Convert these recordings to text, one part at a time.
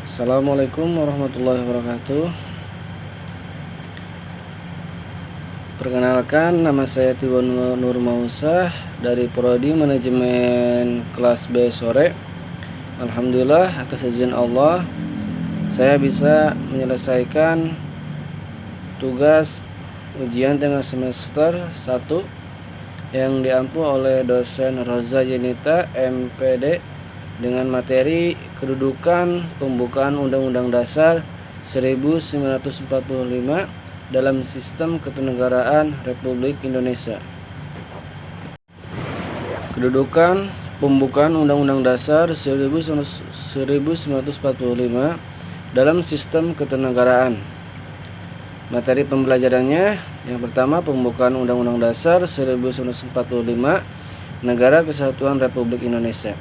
Assalamualaikum warahmatullahi wabarakatuh. Perkenalkan, nama saya Tiwan Nur Mausah dari Prodi Manajemen kelas B sore. Alhamdulillah, atas izin Allah saya bisa menyelesaikan tugas ujian tengah semester 1 yang diampu oleh dosen Roza Yenita MPD dengan materi kedudukan pembukaan Undang-Undang Dasar 1945 dalam sistem ketenegaraan Republik Indonesia. Kedudukan pembukaan Undang-Undang Dasar 1945 dalam sistem ketenegaraan. Materi pembelajarannya yang pertama, pembukaan Undang-Undang Dasar 1945 Negara Kesatuan Republik Indonesia.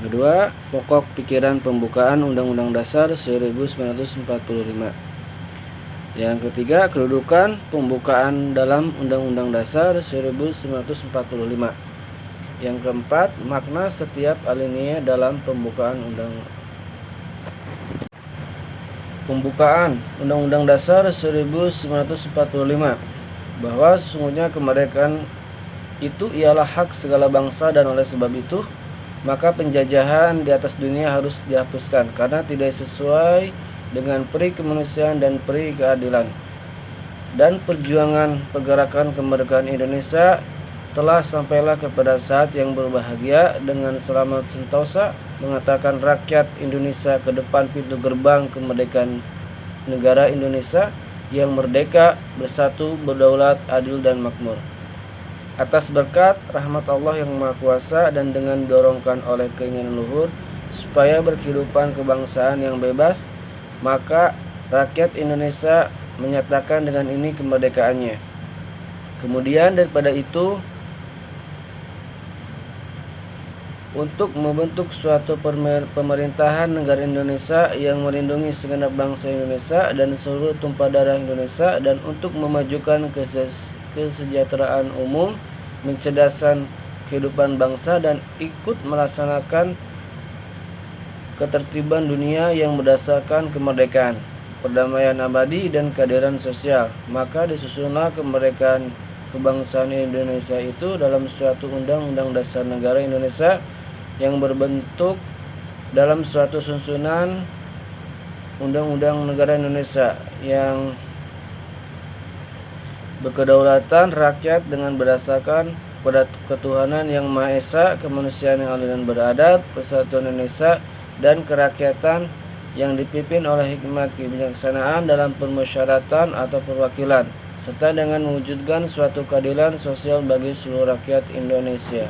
Kedua, pokok pikiran pembukaan Undang-Undang Dasar 1945. Yang ketiga, kedudukan pembukaan dalam Undang-Undang Dasar 1945. Yang keempat, makna setiap alinea dalam pembukaan Undang-Undang Dasar 1945, bahwa sesungguhnya kemerdekaan itu ialah hak segala bangsa dan oleh sebab itu maka penjajahan di atas dunia harus dihapuskan karena tidak sesuai dengan peri kemanusiaan dan peri keadilan. Dan perjuangan pergerakan kemerdekaan Indonesia telah sampailah kepada saat yang berbahagia dengan selamat sentosa mengatakan rakyat Indonesia ke depan pintu gerbang kemerdekaan negara Indonesia yang merdeka, bersatu, berdaulat, adil dan makmur. Atas berkat rahmat Allah yang Maha Kuasa dan dengan didorongkan oleh keinginan luhur supaya berkehidupan kebangsaan yang bebas, maka rakyat Indonesia menyatakan dengan ini kemerdekaannya. Kemudian daripada itu, untuk membentuk suatu pemerintahan negara Indonesia yang melindungi segenap bangsa Indonesia dan seluruh tumpah darah Indonesia, dan untuk memajukan kesejahteraan umum, mencerdaskan kehidupan bangsa dan ikut melaksanakan ketertiban dunia yang berdasarkan kemerdekaan, perdamaian abadi dan keadilan sosial. Maka disusunlah kemerdekaan kebangsaan Indonesia itu dalam suatu Undang-Undang Dasar Negara Indonesia yang berbentuk dalam suatu susunan Undang-Undang Negara Indonesia yang berkedaulatan rakyat dengan berdasarkan pada ketuhanan yang Maha Esa, kemanusiaan yang adil dan beradab, persatuan Indonesia dan kerakyatan yang dipimpin oleh hikmat kebijaksanaan dalam permusyawaratan atau perwakilan, serta dengan mewujudkan suatu keadilan sosial bagi seluruh rakyat Indonesia.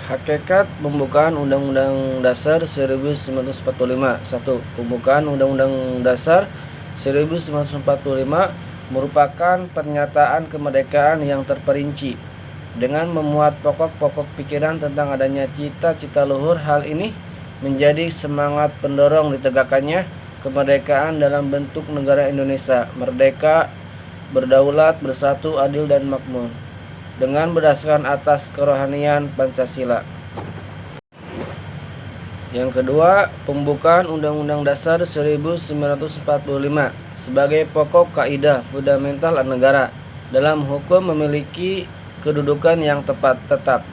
Hakikat pembukaan Undang-Undang Dasar 1945. 1. Pembukaan Undang-Undang Dasar 1945 merupakan pernyataan kemerdekaan yang terperinci dengan memuat pokok-pokok pikiran tentang adanya cita-cita luhur. Hal ini menjadi semangat pendorong ditegakkannya kemerdekaan dalam bentuk negara Indonesia merdeka, berdaulat, bersatu, adil dan makmur dengan berdasarkan atas kerohanian Pancasila. Yang kedua, pembukaan Undang-Undang Dasar 1945 sebagai pokok kaidah fundamental negara dalam hukum memiliki kedudukan yang tetap,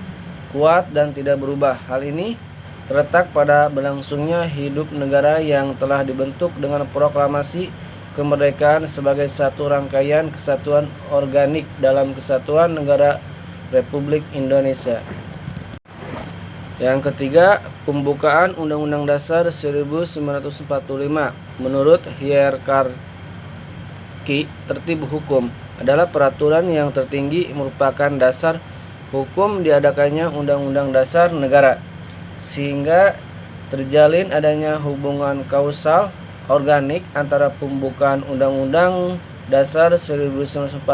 kuat dan tidak berubah. Hal ini terletak pada berlangsungnya hidup negara yang telah dibentuk dengan proklamasi kemerdekaan sebagai satu rangkaian kesatuan organik dalam kesatuan negara Republik Indonesia. Yang ketiga, pembukaan Undang-Undang Dasar 1945 menurut hierarki tertib hukum adalah peraturan yang tertinggi merupakan dasar hukum diadakannya Undang-Undang Dasar Negara, sehingga terjalin adanya hubungan kausal organik antara pembukaan Undang-Undang Dasar 1945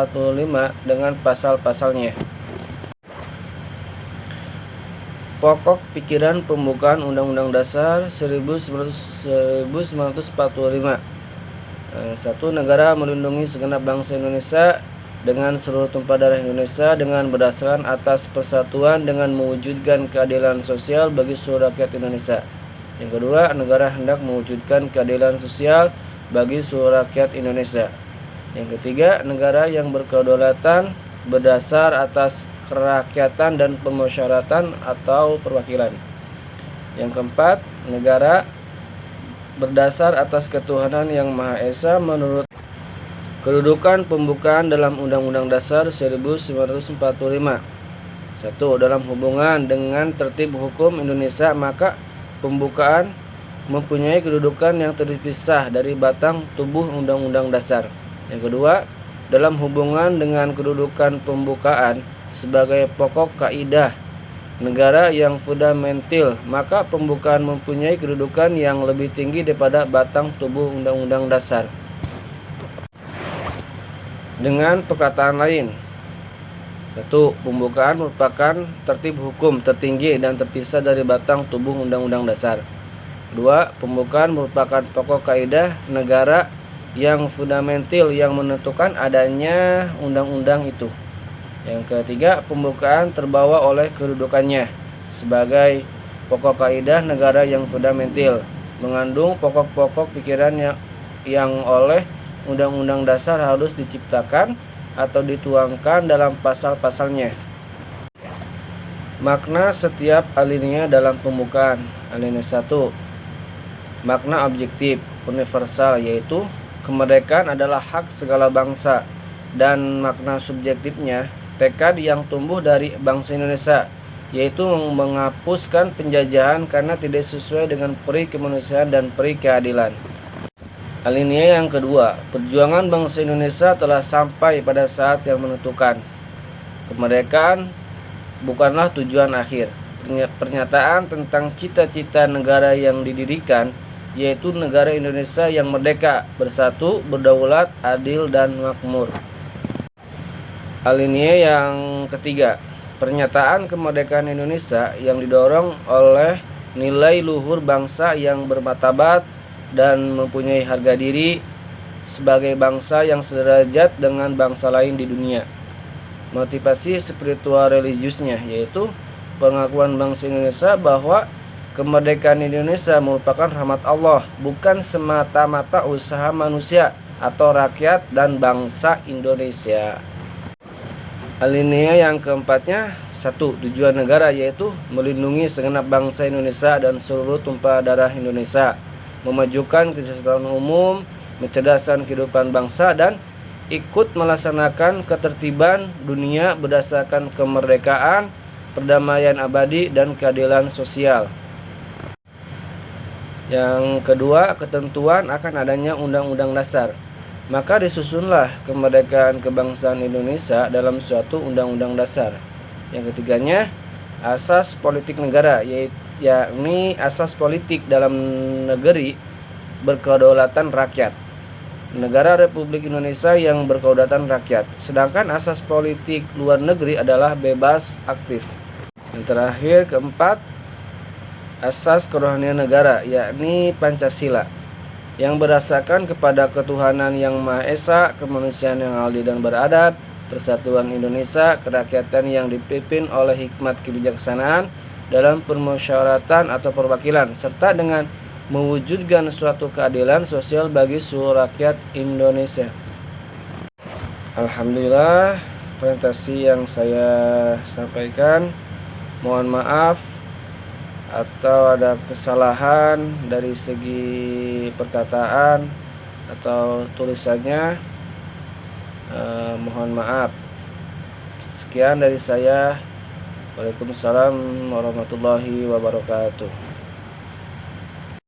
dengan pasal-pasalnya. Pokok pikiran pembukaan Undang-Undang Dasar 1945. 1. Negara melindungi segenap bangsa Indonesia dengan seluruh tumpah darah Indonesia dengan berdasarkan atas persatuan dengan mewujudkan keadilan sosial bagi seluruh rakyat Indonesia. Yang kedua, negara hendak mewujudkan keadilan sosial bagi seluruh rakyat Indonesia. Yang ketiga, negara yang berkedaulatan berdasar atas kerakyatan dan pemusyawaratan atau perwakilan. Yang keempat, negara berdasar atas ketuhanan yang Maha Esa menurut kedudukan pembukaan dalam Undang-Undang Dasar 1945. 1. Dalam hubungan dengan tertib hukum Indonesia, maka pembukaan mempunyai kedudukan yang terpisah dari batang tubuh Undang-Undang Dasar. Yang kedua, dalam hubungan dengan kedudukan pembukaan sebagai pokok kaidah negara yang fundamental, maka pembukaan mempunyai kedudukan yang lebih tinggi daripada batang tubuh Undang-Undang Dasar. Dengan perkataan lain, 1. Pembukaan merupakan tertib hukum tertinggi dan terpisah dari batang tubuh Undang-Undang Dasar. 2. Pembukaan merupakan pokok kaidah negara yang fundamental yang menentukan adanya undang-undang itu. Yang ketiga, pembukaan terbawa oleh kedudukannya sebagai pokok kaidah negara yang fundamental, mengandung pokok-pokok pikiran yang oleh Undang-Undang Dasar harus diciptakan atau dituangkan dalam pasal-pasalnya. Makna setiap alinea dalam pembukaan. Alinea 1. Makna objektif universal, yaitu kemerdekaan adalah hak segala bangsa, dan makna subjektifnya tekad yang tumbuh dari bangsa Indonesia, yaitu menghapuskan penjajahan karena tidak sesuai dengan peri kemanusiaan dan peri keadilan. Alinea yang kedua, perjuangan bangsa Indonesia telah sampai pada saat yang menentukan. Kemerdekaan bukanlah tujuan akhir. Pernyataan tentang cita-cita negara yang didirikan, yaitu negara Indonesia yang merdeka, bersatu, berdaulat, adil, dan makmur. Alinea yang ketiga, pernyataan kemerdekaan Indonesia yang didorong oleh nilai luhur bangsa yang bermartabat dan mempunyai harga diri sebagai bangsa yang sederajat dengan bangsa lain di dunia. Motivasi spiritual religiusnya, yaitu pengakuan bangsa Indonesia bahwa kemerdekaan Indonesia merupakan rahmat Allah, bukan semata-mata usaha manusia atau rakyat dan bangsa Indonesia. Alinea yang keempatnya, 1. Tujuan negara, yaitu melindungi segenap bangsa Indonesia dan seluruh tumpah darah Indonesia, memajukan kesejahteraan umum, mencerdaskan kehidupan bangsa, dan ikut melaksanakan ketertiban dunia berdasarkan kemerdekaan, perdamaian abadi, dan keadilan sosial. Yang kedua, ketentuan akan adanya Undang-Undang Dasar. Maka disusunlah kemerdekaan kebangsaan Indonesia dalam suatu Undang-Undang Dasar. Yang ketiganya, asas politik negara, yakni asas politik dalam negeri berkedaulatan rakyat. Negara Republik Indonesia yang berkedaulatan rakyat. Sedangkan asas politik luar negeri adalah bebas aktif. Yang terakhir, keempat, asas kerohanian negara, yakni Pancasila, yang berdasarkan kepada ketuhanan yang Maha Esa, kemanusiaan yang adil dan beradab, persatuan Indonesia, kerakyatan yang dipimpin oleh hikmat kebijaksanaan dalam permusyawaratan atau perwakilan, serta dengan mewujudkan suatu keadilan sosial bagi seluruh rakyat Indonesia. Alhamdulillah, presentasi yang saya sampaikan, mohon maaf atau ada kesalahan dari segi perkataan atau tulisannya, mohon maaf. Sekian dari saya. Waalaikumsalam warahmatullahi wabarakatuh.